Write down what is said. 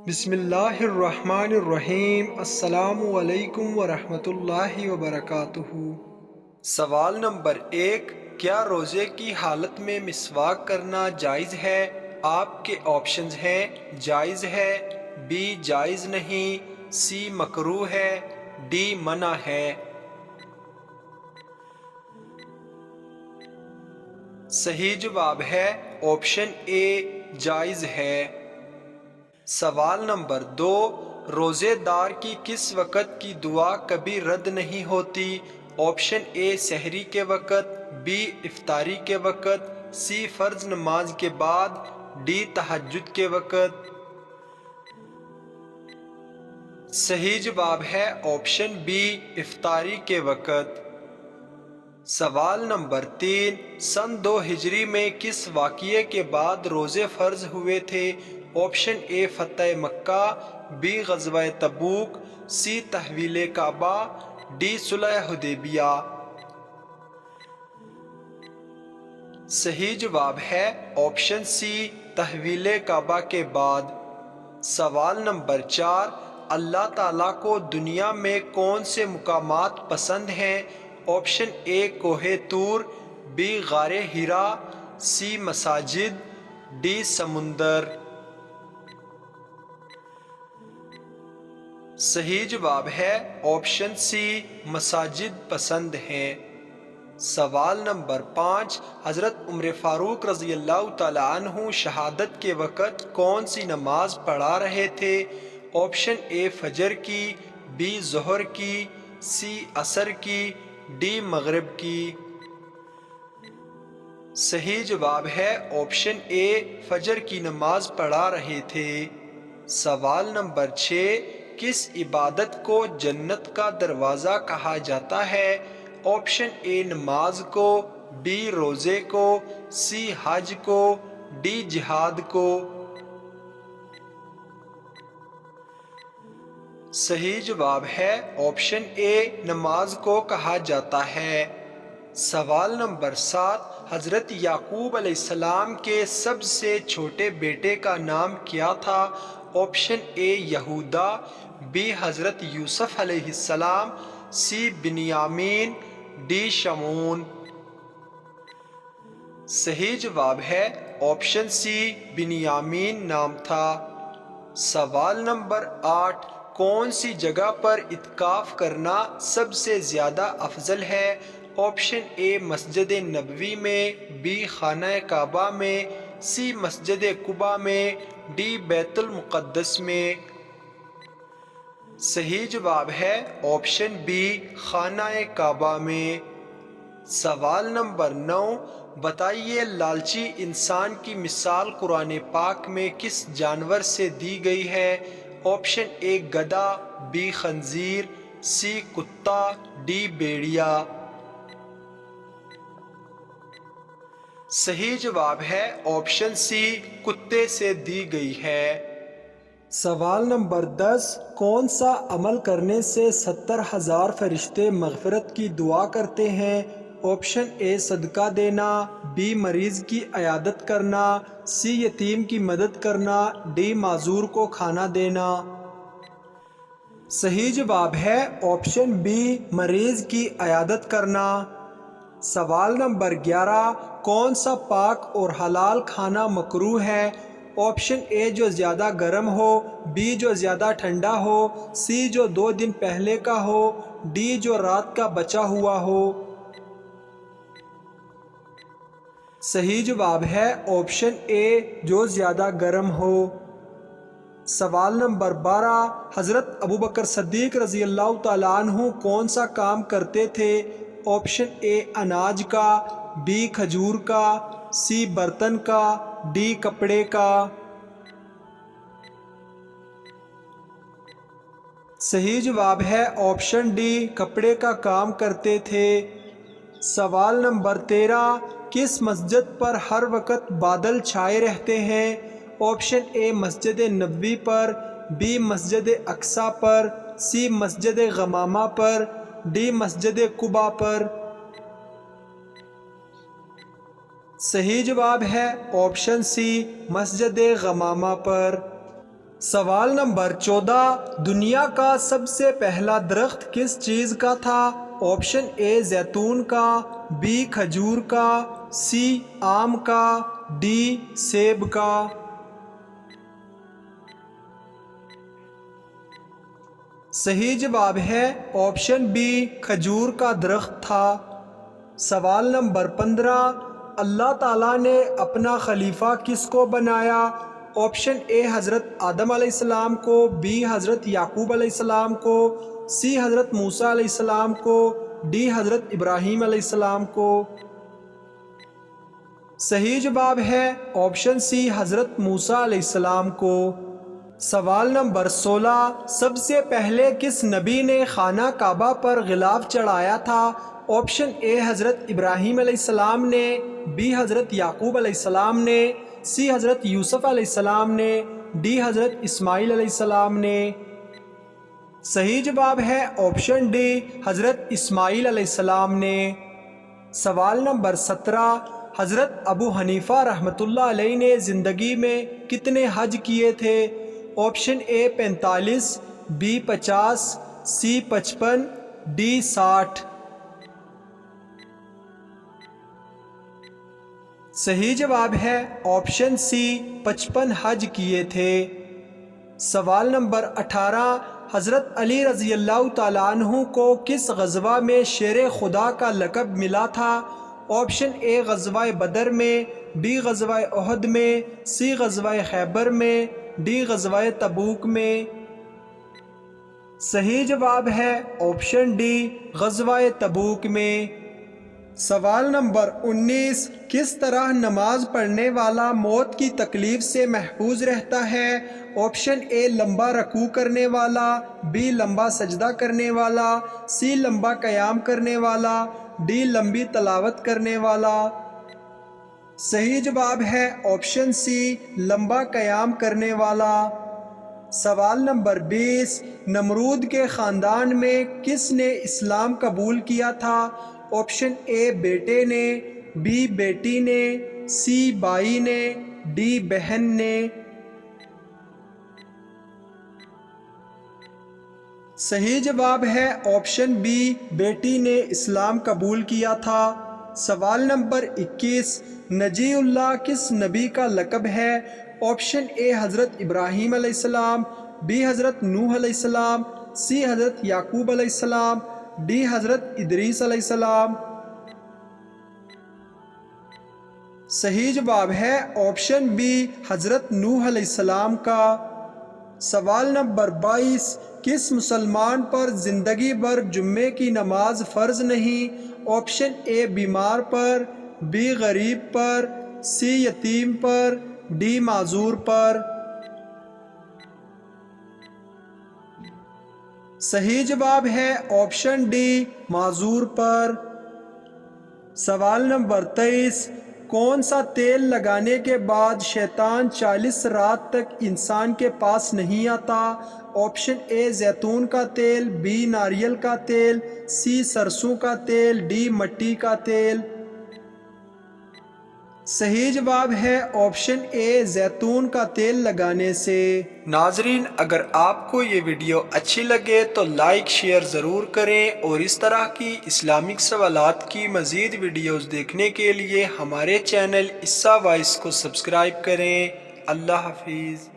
بسم اللہ الرحمن الرحیم۔ السلام علیکم ورحمۃ اللہ وبرکاتہ۔ سوال نمبر 1، کیا روزے کی حالت میں مسواک کرنا جائز ہے؟ آپ کے آپشنز ہیں: جائز ہے، بی جائز نہیں، سی مکروہ ہے، ڈی منع ہے۔ صحیح جواب ہے آپشن اے، جائز ہے۔ سوال نمبر 2، روزے دار کی کس وقت کی دعا کبھی رد نہیں ہوتی؟ آپشن اے سحری کے وقت، بی افطاری کے وقت، سی فرض نماز کے بعد، ڈی تہجد کے وقت۔ صحیح جواب ہے آپشن بی، افطاری کے وقت۔ سوال نمبر 3، سن 2 ہجری میں کس واقعے کے بعد روزے فرض ہوئے تھے؟ Option a Fath Mecca, be غزوہ تبوک، سی تحویل کعبہ، ڈی صلح حدیبیہ۔ صحیح جواب ہے آپشن سی، تحویل کعبہ کے بعد۔ سوال نمبر 4، اللہ تعالیٰ کو دنیا میں کون سے مقامات پسند ہیں؟ آپشن اے کوہ طور، بی غار حرا، سی مساجد، ڈی سمندر۔ صحیح جواب ہے آپشن سی، مساجد پسند ہیں۔ سوال نمبر 5، حضرت عمر فاروق رضی اللہ تعالیٰ عنہ شہادت کے وقت کون سی نماز پڑھا رہے تھے؟ آپشن اے فجر کی، بی ظہر کی، سی عصر کی، ڈی مغرب کی۔ صحیح جواب ہے آپشن اے، فجر کی نماز پڑھا رہے تھے۔ سوال نمبر 6، کس عبادت کو جنت کا دروازہ کہا جاتا ہے؟ آپشن اے نماز کو، بی روزے کو، سی حج کو، ڈی جہاد کو۔ صحیح جواب ہے آپشن اے، نماز کو کہا جاتا ہے۔ سوال نمبر 7، حضرت یعقوب علیہ السلام کے سب سے چھوٹے بیٹے کا نام کیا تھا؟ آپشن اے یہودا، بی حضرت یوسف علیہ السلام، سی بنیامین، ڈی شمعون۔ صحیح جواب ہے آپشن سی، بنیامین نام تھا۔ سوال نمبر 8، کون سی جگہ پر اعتکاف کرنا سب سے زیادہ افضل ہے؟ آپشن اے مسجد نبوی میں، بی خانہ کعبہ میں، سی مسجد قباء میں، ڈی بیت المقدس میں۔ صحیح جواب ہے آپشن بی، خانہ کعبہ میں۔ سوال نمبر 9، بتائیے لالچی انسان کی مثال قرآن پاک میں کس جانور سے دی گئی ہے؟ آپشن اے گدھا، بی خنزیر، سی کتا، ڈی بھیڑیا۔ صحیح جواب ہے آپشن سی، کتے سے دی گئی ہے۔ سوال نمبر 10، کون سا عمل کرنے سے 70,000 فرشتے مغفرت کی دعا کرتے ہیں؟ آپشن اے صدقہ دینا، بی مریض کی عیادت کرنا، سی یتیم کی مدد کرنا، ڈی معذور کو کھانا دینا۔ صحیح جواب ہے آپشن بی، مریض کی عیادت کرنا۔ سوال نمبر 11، کون سا پاک اور حلال کھانا مکروہ ہے؟ آپشن اے جو زیادہ گرم ہو، بی جو زیادہ ٹھنڈا ہو، سی جو 2 دن پہلے کا ہو، ڈی جو رات کا بچا ہوا ہو۔ صحیح جواب ہے آپشن اے، جو زیادہ گرم ہو۔ سوال نمبر 12، حضرت ابوبکر صدیق رضی اللہ تعالیٰ عنہ کون سا کام کرتے تھے؟ آپشن اے اناج کا، بی کھجور کا، سی برتن کا، ڈی کپڑے کا۔ صحیح جواب ہے آپشن ڈی، کپڑے کا کام کرتے تھے۔ سوال نمبر 13، کس مسجد پر ہر وقت بادل چھائے رہتے ہیں؟ Option a Masjid Nabawi per, be Masjid Aqsa per, C Masjid غمامہ per, D مسجد قباء پر۔ صحیح جواب ہے آپشن سی، مسجد غمامہ پر۔ سوال نمبر 14، دنیا کا سب سے پہلا درخت کس چیز کا تھا؟ آپشن اے زیتون کا، بی کھجور کا، سی آم کا، ڈی سیب کا۔ صحیح جواب ہے آپشن بی کھجور کا درخت تھا۔ سوال نمبر 15، اللہ تعالیٰ نے اپنا خلیفہ کس کو بنایا؟ آپشن اے حضرت آدم علیہ السلام کو، بی حضرت یعقوب علیہ السلام کو، سی حضرت موسیٰ علیہ السلام کو، ڈی حضرت ابراہیم علیہ السلام کو۔ صحیح جواب ہے آپشن سی حضرت موسیٰ علیہ السلام کو۔ سوال نمبر 16، سب سے پہلے کس نبی نے خانہ کعبہ پر غلاف چڑھایا تھا؟ آپشن اے حضرت ابراہیم علیہ السلام نے، بی حضرت یعقوب علیہ السلام نے، سی حضرت یوسف علیہ السلام نے، ڈی حضرت اسماعیل علیہ السلام نے۔ صحیح جواب ہے آپشن ڈی حضرت اسماعیل علیہ السلام نے۔ سوال نمبر 17، حضرت ابو حنیفہ رحمۃ اللہ علیہ نے زندگی میں کتنے حج کیے تھے؟ Option A 45، B 50، C 55، D 60۔ صحیح جواب ہے آپشن سی 55 حج کیے تھے۔ سوال نمبر 18، حضرت علی رضی اللہ تعالیٰ عنہ کو کس غزوہ میں شیر خدا کا لقب ملا تھا؟ آپشن اے غزوہ بدر میں، بی غزوہ احد میں، سی غزوہ خیبر میں، ڈی غزوہ تبوک میں۔ صحیح جواب ہے آپشن ڈی غزوہ تبوک میں۔ سوال نمبر 19، کس طرح نماز پڑھنے والا موت کی تکلیف سے محفوظ رہتا ہے؟ آپشن اے لمبا رکوع کرنے والا، بی لمبا سجدہ کرنے والا، سی لمبا قیام کرنے والا، ڈی لمبی تلاوت کرنے والا۔ صحیح جواب ہے آپشن سی لمبا قیام کرنے والا۔ سوال نمبر 20، نمرود کے خاندان میں کس نے اسلام قبول کیا تھا؟ آپشن اے بیٹے نے، بی بیٹی نے، سی بھائی نے، ڈی بہن نے۔ صحیح جواب ہے آپشن بی بیٹی نے اسلام قبول کیا تھا۔ سوال نمبر 21، نجی اللہ کس نبی کا لقب ہے؟ آپشن اے حضرت ابراہیم علیہ السلام، بی حضرت نوح علیہ السلام، سی حضرت یعقوب علیہ السلام، ڈی حضرت ادریس علیہ السلام۔ صحیح جواب ہے آپشن بی حضرت نوح علیہ السلام کا۔ سوال نمبر 22، کس مسلمان پر زندگی بھر جمعے کی نماز فرض نہیں؟ آپشن اے بیمار پر، بی غریب پر، سی یتیم پر، ڈی معذور پر۔ صحیح جواب ہے آپشن ڈی معذور پر۔ سوال نمبر 23، کون سا تیل لگانے کے بعد شیطان 40 رات تک انسان کے پاس نہیں آتا؟ آپشن اے زیتون کا تیل، بی ناریل کا تیل، سی سرسوں کا تیل، ڈی مٹی کا تیل۔ صحیح جواب ہے آپشن اے زیتون کا تیل لگانے سے۔ ناظرین، اگر آپ کو یہ ویڈیو اچھی لگے تو لائک شیئر ضرور کریں، اور اس طرح کی اسلامک سوالات کی مزید ویڈیوز دیکھنے کے لیے ہمارے چینل عیسیٰ وائس کو سبسکرائب کریں۔ اللہ حافظ۔